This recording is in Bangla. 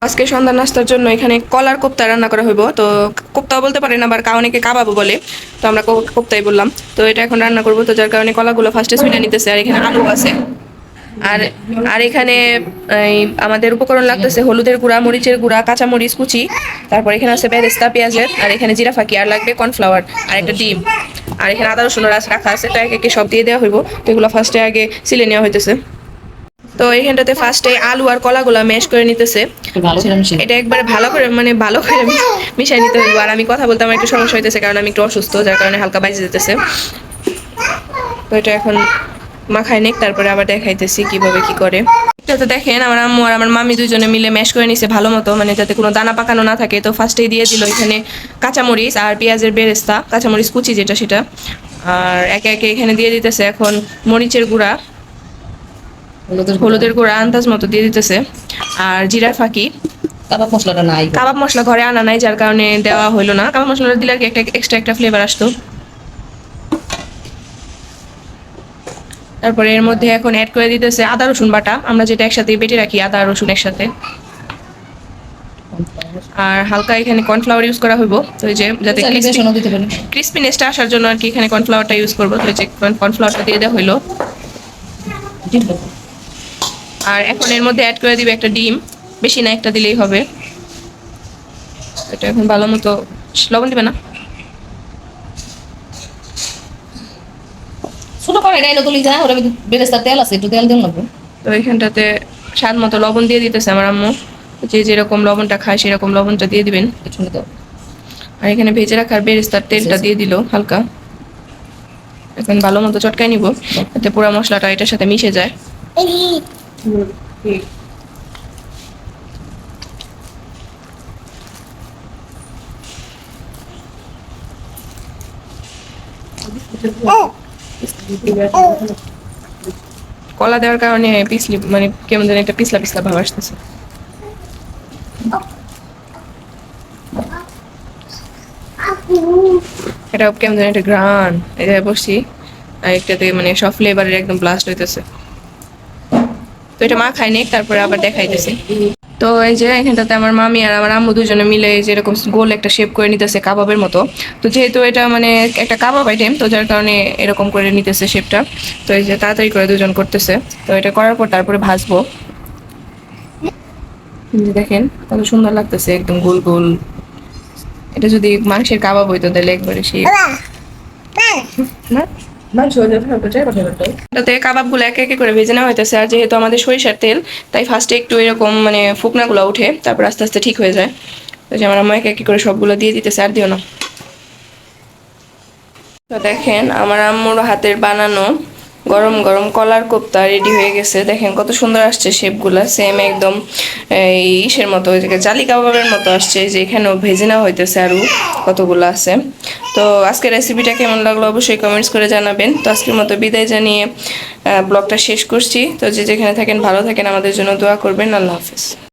আজকে সন্ধ্যা নাস্তার জন্য এখানে কলার কোপ্তা রান্না করা হইব। তো কোপ্তাও বলতে পারেন, আবার অনেকে কাবাবও বলে। তো আমরা কোপ্তাই বললাম। তো এটা এখন রান্না করবো, তো যার কারণে কলাগুলো ফার্স্টে ছুলে নিতেছে। আর এখানে আলু আছে। আর আর এখানে এই আমাদের উপকরণ লাগতেছে হলুদের গুঁড়া, মরিচের গুঁড়া, কাঁচা মরিচ কুচি, তারপর এখানে আছে বেরেস্তা পেঁয়াজের, আর এখানে জিরা ফাঁকি, আর লাগবে কর্নফ্লাওয়ার আর একটা ডিম। আর এখানে আদা রসুন রাখা আছে, তো একে একে সব দিয়ে দেওয়া হইব। তো এগুলো ফার্স্টে আগে সিলে নেওয়া হইতেছে। তো এইখানটাতে ফার্স্টে আলু আর কলাগুলা ম্যাশ করে নিতেছে। এটা একবারে ভালো করে ভালো করে মিশাই নিতে হইব। আর আমি কথা বলতে আমার একটু সমস্যা হইতেছে, কারণ আমি একটু অসুস্থ, যার কারণে হালকা বাইজে যেতেছে। তো এটা এখন মাখাই নেক, তারপরে আবার দেখাইতেছি কিভাবে কি করে। যাতে দেখেন আমার আম্মু আর আমার মামি দুজনে মিলে ম্যাশ করে নিছে ভালো মতো, যাতে কোনো দানা পাকানো না থাকে। তো ফার্স্টেই দিয়ে দিল এখানে কাঁচামরিচ আর পেঁয়াজের বেরেস্তা, কাঁচামরিচ কুচি যেটা সেটা। আর একে একে এখানে দিয়ে দিতেছে এখন মরিচের গুঁড়া, হলুদের গুঁড়া আন্দাজ মতো দিয়ে দিতেছে, আর জিরার ফাঁকি। কাবাব মশলাটা নাই, কাবাব মশলা ঘরে আনা নাই, যার কারণে দেওয়া হইলো না। কাবাব মশলাটা দিলে আর কি একটা এক্সট্রা একটা ফ্লেভার আসতো। তারপরে এর মধ্যে এখন অ্যাড করে দিতেছে আদা রসুন বাটা, আমরা যেটা একসাথে বেটে রাখি আদা রসুন একসাথে। আর হালকা এখানে কর্নফ্লাওয়ার ইউজ করা হইব, তো এই যে যাতে ক্রিস্পিনেসটা আসার জন্য আর কি এখানে কর্নফ্লাওয়ারটা ইউজ করবো। তো এই যে কর্নফ্লাওয়ারটা দিয়ে দেওয়া হইলো। আর এখন এর মধ্যে অ্যাড করে দিবে একটা ডিম, বেশি না, একটা দিলেই হবে। এটা এখন ভালো মতো লবণ দিবে না, ছোট করে গাইলো তুলি যায়, ওরা বেরেস্তার তেল আছে, একটু তেল দিন লাগবে। তো এইখানটাতে স্বাদ মতো লবণ দিয়ে দিতেছে আমার আম্মু। যে যেরকম লবণটা খায় সেরকম লবণটা দিয়ে দিবেন। আর এখানে ভেজে রাখার বেরেস্তার তেলটা দিয়ে দিল হালকা। এখন ভালো মতো চটকাই নিব, যাতে পুরো মশলাটা এটার সাথে মিশে যায়। কলা দেওয়ার কারণে পিছলি কেমন যেন একটা পিছলা পিছলা ভাব আসতেছে। এটা কেমন যেন একটা ঘ্রাণ, এটা বসছি আর একটাতে সব ফ্লেভারের একদম ব্লাস্ট হইতেছে। তো এটা মা খাই নেক, তারপরে আবার দেখাইতেছে। তো এই যে এখানটাতে আমার মামি আর আমার আম্মু দুজনে মিলে এই যে এরকম গোল একটা শেপ করে নিতেছে কাবাবের মতো। তো যেহেতু এটা একটা কাবাব আইটেম, তো যার কারণে এরকম করে নিতেছে শেপটা। তো এই যে তাড়াতাড়ি করে দুজন করতেছে। তো এটা করার পর তারপরে ভাজবো। দেখেন কত সুন্দর লাগতেছে, একদম গোল গোল। এটা যদি মাংসের কাবাব হইতো তাহলে একবারে সেই না এটাতে কাবাব গুলো একে একে করে ভেজে নেওয়া হইতেছে। আর যেহেতু আমাদের সরিষার তেল, তাই ফার্স্টে একটু এরকম ফুকনা গুলো উঠে, তারপর আস্তে আস্তে ঠিক হয়ে যায়। তো যে আমার আম্মা একে একে করে সবগুলো দিয়ে দিতেছে, আর দিও না। তো দেখেন আমার আম্মুর হাতের বানানো গরম গরম কলার কোপ্তা রেডি হয়ে গেছে। দেখেন কত সুন্দর আসছে শেপগুলা, সেম একদম ইসের মতো, জালি কাবাবের মতো আসছে। যে এখানেও ভেজে নেওয়া হইতেছে আরো কতগুলো আছে। তো আজকের রেসিপিটা কেমন লাগলো অবশ্যই কমেন্টস করে জানাবেন। তো আজকের মতো বিদায় জানিয়ে ব্লগটা শেষ করছি। তো যে যেখানে থাকেন ভালো থাকেন, আমাদের জন্য দোয়া করবেন। আল্লাহ হাফেজ।